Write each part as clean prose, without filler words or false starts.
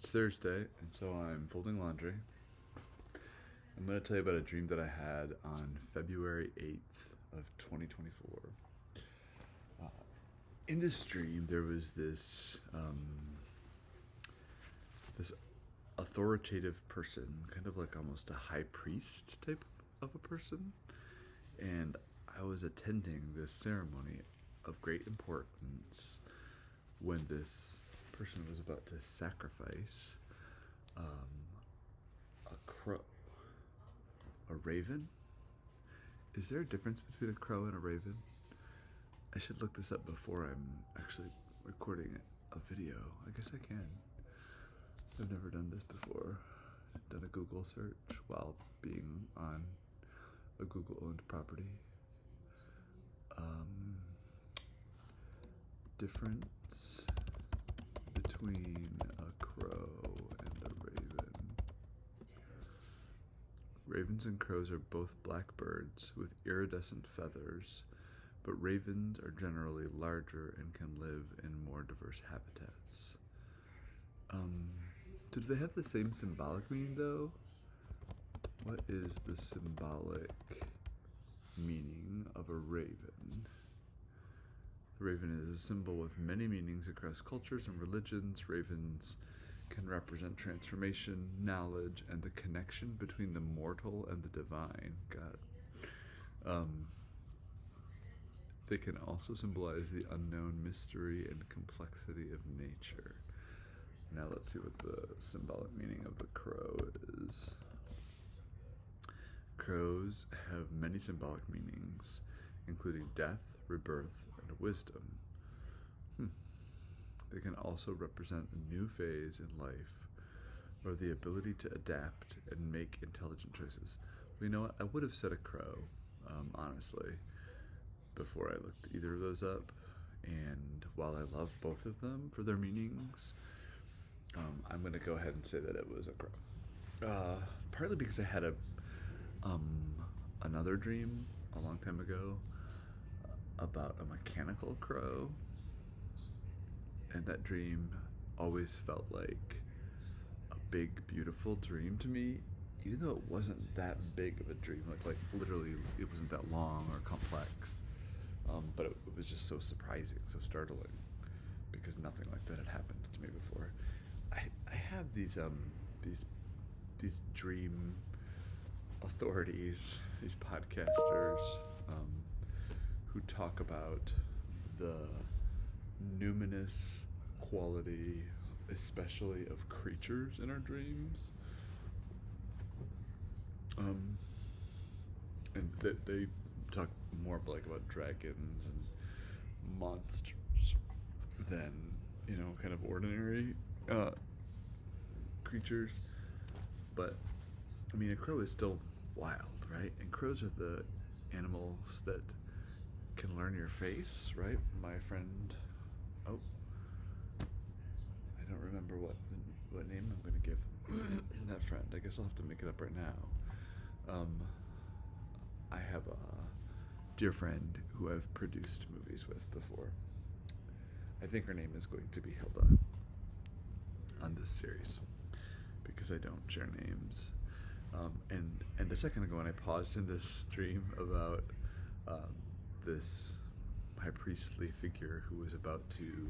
It's Thursday, and so I'm folding laundry. I'm going to tell you about a dream that I had on February 8th of 2024. In this dream, there was this authoritative person, kind of like almost a high priest type of a person, and I was attending this ceremony of great importance when this person was about to sacrifice a crow. A raven? Is there a difference between a crow and a raven? I should look this up before I'm actually recording a video. I guess I can. I've never done this before. I've done a Google search while being on a Google-owned property. Difference between a crow and a raven. Ravens and crows are both blackbirds with iridescent feathers, but ravens are generally larger and can live in more diverse habitats. Do they have the same symbolic meaning though? What is the symbolic meaning of a raven? The raven is a symbol with many meanings across cultures and religions. Ravens can represent transformation, knowledge, and the connection between the mortal and the divine. They can also symbolize the unknown mystery and complexity of nature. Now let's see what the symbolic meaning of the crow is. Crows have many symbolic meanings, including death, rebirth, and wisdom. They can also represent a new phase in life, or the ability to adapt and make intelligent choices. Well, you know what? I would have said a crow, honestly, before I looked either of those up. And while I love both of them for their meanings, I'm going to go ahead and say that it was a crow. Partly because I had another dream a long time ago about a mechanical crow, and that dream always felt like a big, beautiful dream to me, even though it wasn't that big of a dream. Like literally, it wasn't that long or complex. But it was just so surprising, so startling, because nothing like that had happened to me before. I have these dream authorities, these podcasters, who talk about the numinous quality, especially of creatures in our dreams, and that they talk more like about dragons and monsters than kind of ordinary creatures. But I mean, a crow is still wild, right? And crows are the animals that can learn your face, right? My friend, I don't remember what name I'm going to give that friend. I guess I'll have to make it up right now. I have a dear friend who I've produced movies with before. I think her name is going to be Hilda on this series, because I don't share names. And a second ago, when I paused in this dream about this high priestly figure who was about to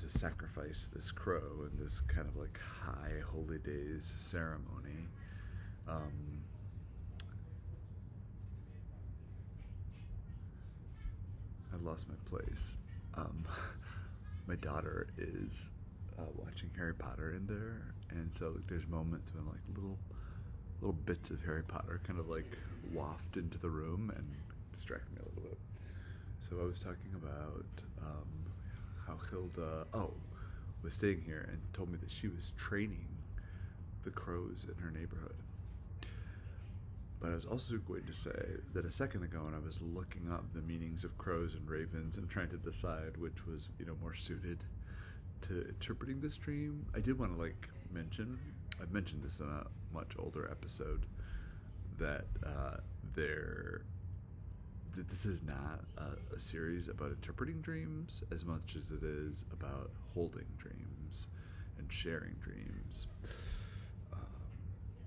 sacrifice this crow in this kind of like high holy days ceremony, I lost my place. My daughter is watching Harry Potter in there, and so there's moments when like little bits of Harry Potter kind of like waft into the room and distract me a little bit. So I was talking about how Hilda was staying here and told me that she was training the crows in her neighborhood. But I was also going to say that a second ago, when I was looking up the meanings of crows and ravens and trying to decide which was more suited to interpreting this dream, I did want to mention, I've mentioned this in a much older episode, that this is not a series about interpreting dreams as much as it is about holding dreams and sharing dreams.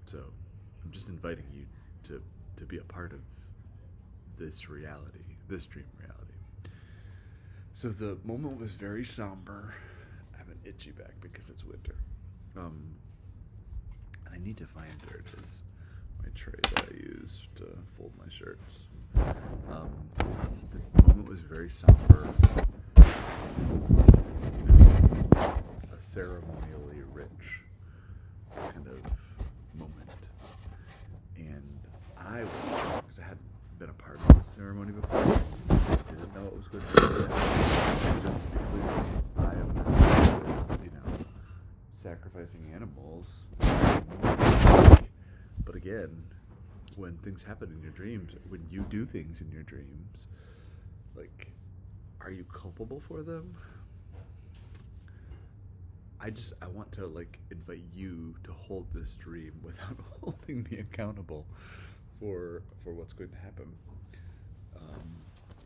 So I'm just inviting you to be a part of this reality, this dream reality. So the moment was very somber. I have an itchy back because it's winter. And I need to find, there it is, my tray that I use to fold my shirts. The moment was very somber, a ceremonially rich kind of moment. And I was shocked because I hadn't been a part of this ceremony before. I didn't know it was going to be like that. And just to be clear, I am not with, sacrificing animals. But again, when things happen in your dreams, when you do things in your dreams, like, are you culpable for them? I want to invite you to hold this dream without holding me accountable for what's going to happen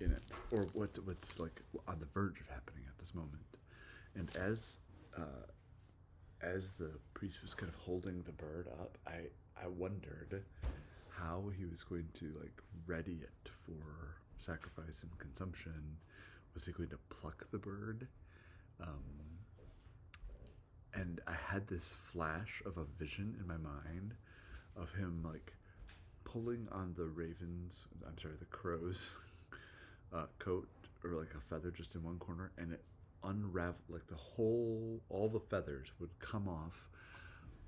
in it, or what's on the verge of happening at this moment. And as the priest was kind of holding the bird up, I wondered how he was going to ready it for sacrifice and consumption. Was he going to pluck the bird? And I had this flash of a vision in my mind of him pulling on the crow's coat, or a feather just in one corner, and it unraveled, all the feathers would come off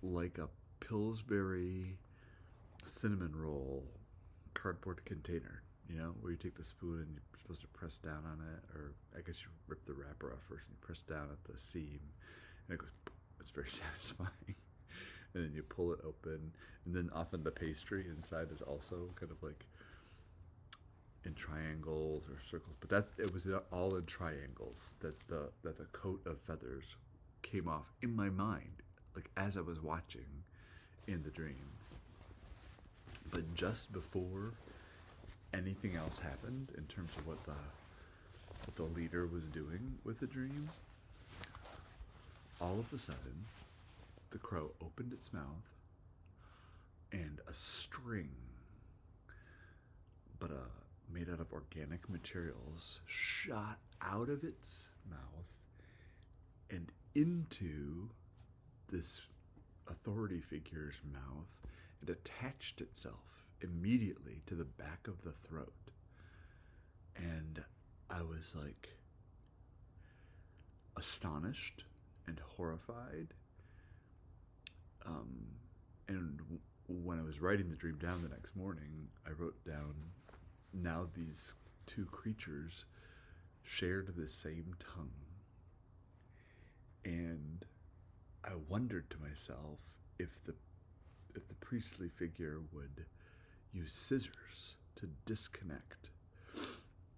like a Pillsbury cinnamon roll cardboard container, where you take the spoon and you're supposed to press down on it, or I guess you rip the wrapper off first and you press down at the seam, and it goes, it's very satisfying. And then you pull it open, and then often the pastry inside is also kind of in triangles or circles, but it was all in triangles, that the coat of feathers came off in my mind, as I was watching in the dream. But just before anything else happened in terms of what the leader was doing with the dream, all of a sudden the crow opened its mouth, and a string, but made out of organic materials, shot out of its mouth and into this authority figure's mouth, and attached itself immediately to the back of the throat. And I was astonished and horrified. And when I was writing the dream down the next morning, I wrote down, now these two creatures shared the same tongue. And I wondered to myself if the priestly figure would use scissors to disconnect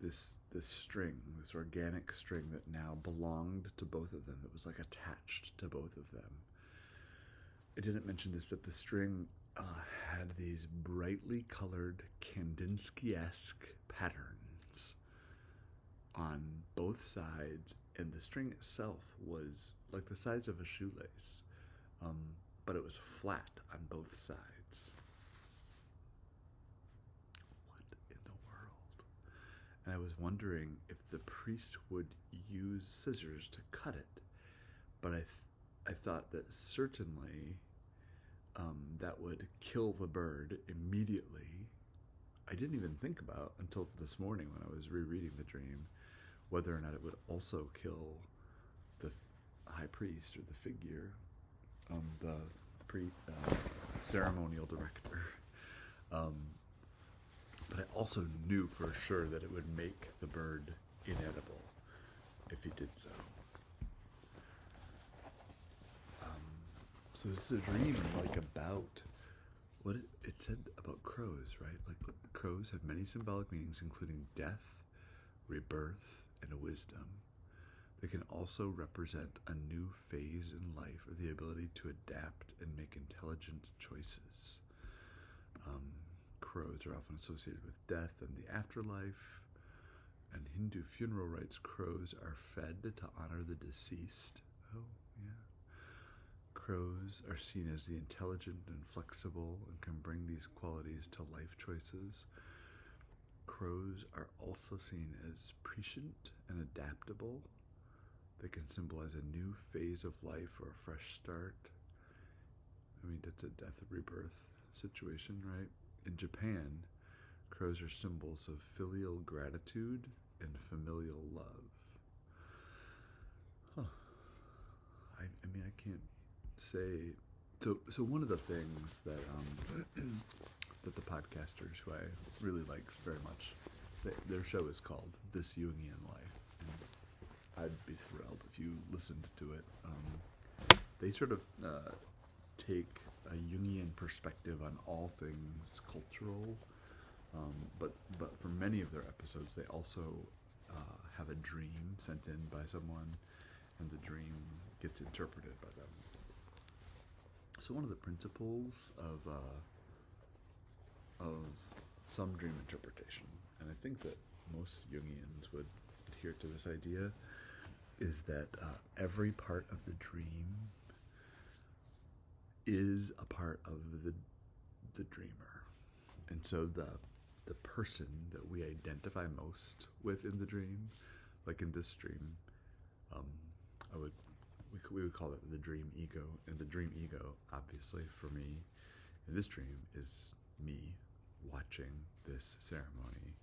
this string, this organic string that now belonged to both of them, that was attached to both of them. I didn't mention this, that the string had these brightly colored Kandinsky-esque patterns on both sides, and the string itself was the size of a shoelace, but it was flat on both sides. What in the world? And I was wondering if the priest would use scissors to cut it, but I thought that certainly that would kill the bird immediately. I didn't even think about until this morning when I was rereading the dream whether or not it would also kill the high priest, or the figure, the ceremonial director. But I also knew for sure that it would make the bird inedible if he did so. So this is a dream about what it said about crows, right? Crows have many symbolic meanings, including death, rebirth, and wisdom. They can also represent a new phase in life, or the ability to adapt and make intelligent choices. Crows are often associated with death and the afterlife. And Hindu funeral rites, crows are fed to honor the deceased. Oh, yeah. Crows are seen as the intelligent and flexible and can bring these qualities to life choices. Crows are also seen as prescient and adaptable. They can symbolize a new phase of life or a fresh start. I mean, that's a death rebirth situation, right? In Japan, crows are symbols of filial gratitude and familial love. Huh. I mean, I can't say. So one of the things that that the podcasters who I really like very much, their show is called This Jungian Life, and I'd be thrilled if you listened to it. They sort of take a Jungian perspective on all things cultural, but for many of their episodes, they also have a dream sent in by someone, and the dream gets interpreted by them. So one of the principles of some dream interpretation, and I think that most Jungians would adhere to this idea, is that every part of the dream is a part of the dreamer. And so the person that we identify most with in the dream, like in this dream, we would call it the dream ego. And the dream ego, obviously, for me, in this dream, is me watching this ceremony.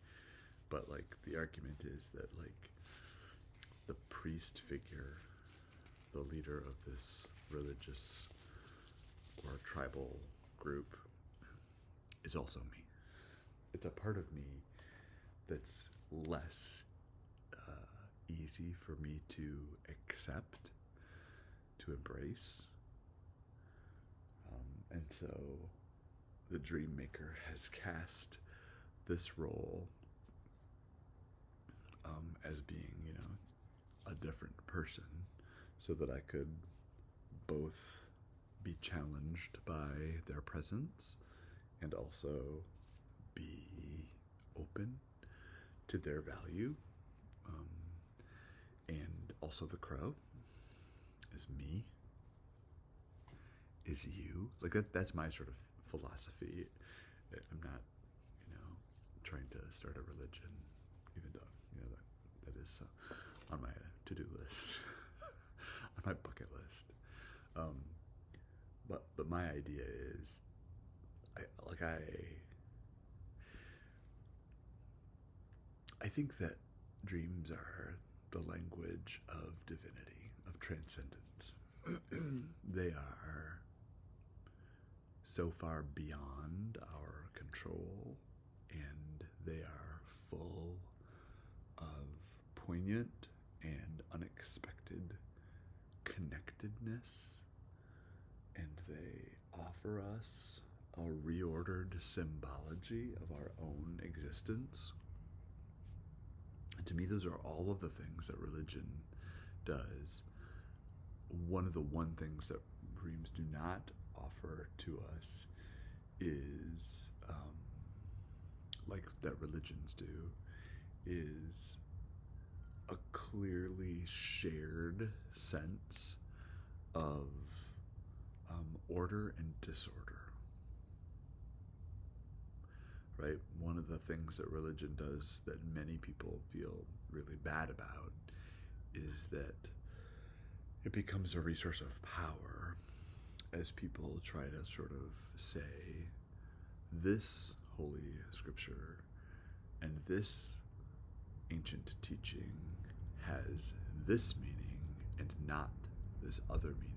But like the argument is that like the priest figure, the leader of this religious or tribal group, is also me. It's a part of me that's less easy for me to accept, to embrace. And so the dream maker has cast this role as being, a different person, so that I could both be challenged by their presence and also be open to their value. And also the crow is me, is you. Like that's my sort of philosophy. I'm not, trying to start a religion, even though, that is on my to-do list, on my bucket list. But my idea is, I think that dreams are the language of divinity, of transcendence. They are so far beyond our control, and they are full of poignant and unexpected connectedness, and they offer us a reordered symbology of our own existence. And to me, those are all of the things that religion does. One of the things that dreams do not offer to us is, like that religions do, is a clearly shared sense of order and disorder. Right? One of the things that religion does that many people feel really bad about is that it becomes a resource of power as people try to sort of say, this holy scripture and this ancient teaching has this meaning and not this other meaning.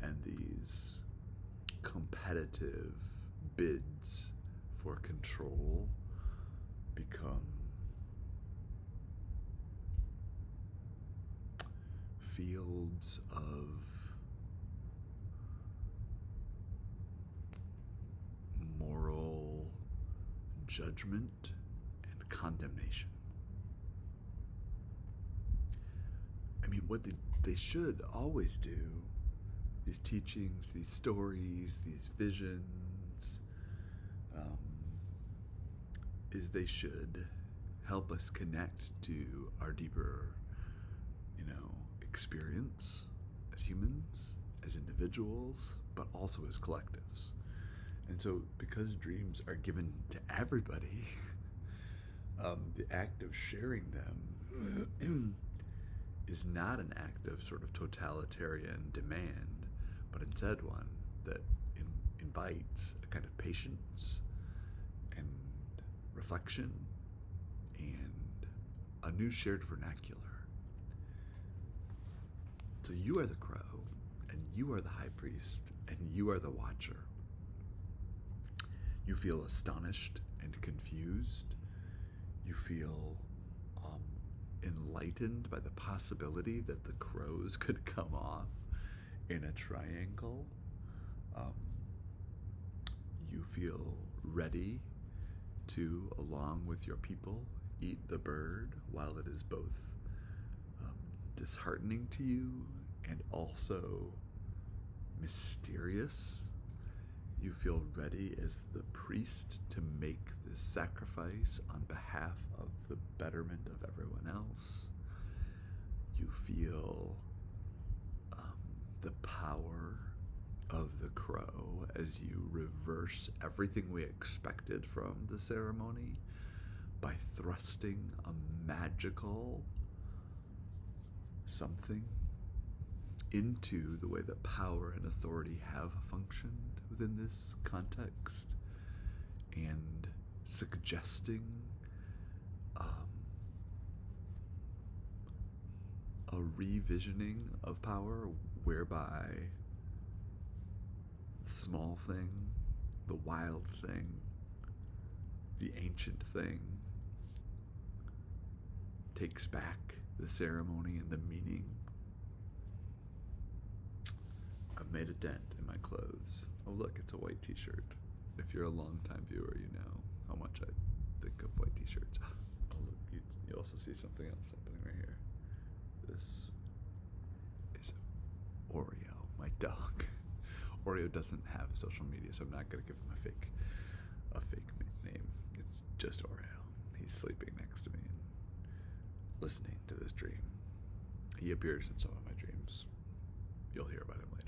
And these competitive bids for control become fields of moral judgment and condemnation. I mean, what they should always do, these teachings, these stories, these visions, is they should help us connect to our deeper, experience as humans, as individuals, but also as collectives. And so, because dreams are given to everybody, the act of sharing them is not an act of sort of totalitarian demand, but instead one that invites a kind of patience and reflection and a new shared vernacular. So you are the crow, and you are the high priest, and you are the watcher. You feel astonished and confused. You feel enlightened by the possibility that the crows could come off in a triangle. You feel ready to, along with your people, eat the bird while it is both disheartening to you and also mysterious. You feel ready as the priest to make this sacrifice on behalf of the betterment of everyone else. You feel the power of the crow as you reverse everything we expected from the ceremony by thrusting a magical something into the way that power and authority have functioned within this context, and suggesting a revisioning of power whereby the small thing, the wild thing, the ancient thing takes back the ceremony and the meaning. I've made a dent in my clothes. Oh look, it's a white t-shirt. If you're a long-time viewer, you know how much I think of white t-shirts. Oh look, you also see something else happening right here. This is Oreo, my dog. Oreo doesn't have social media, so I'm not going to give him a fake name. It's just Oreo. He's sleeping next to me and listening to this dream. He appears in some of my dreams. You'll hear about him later.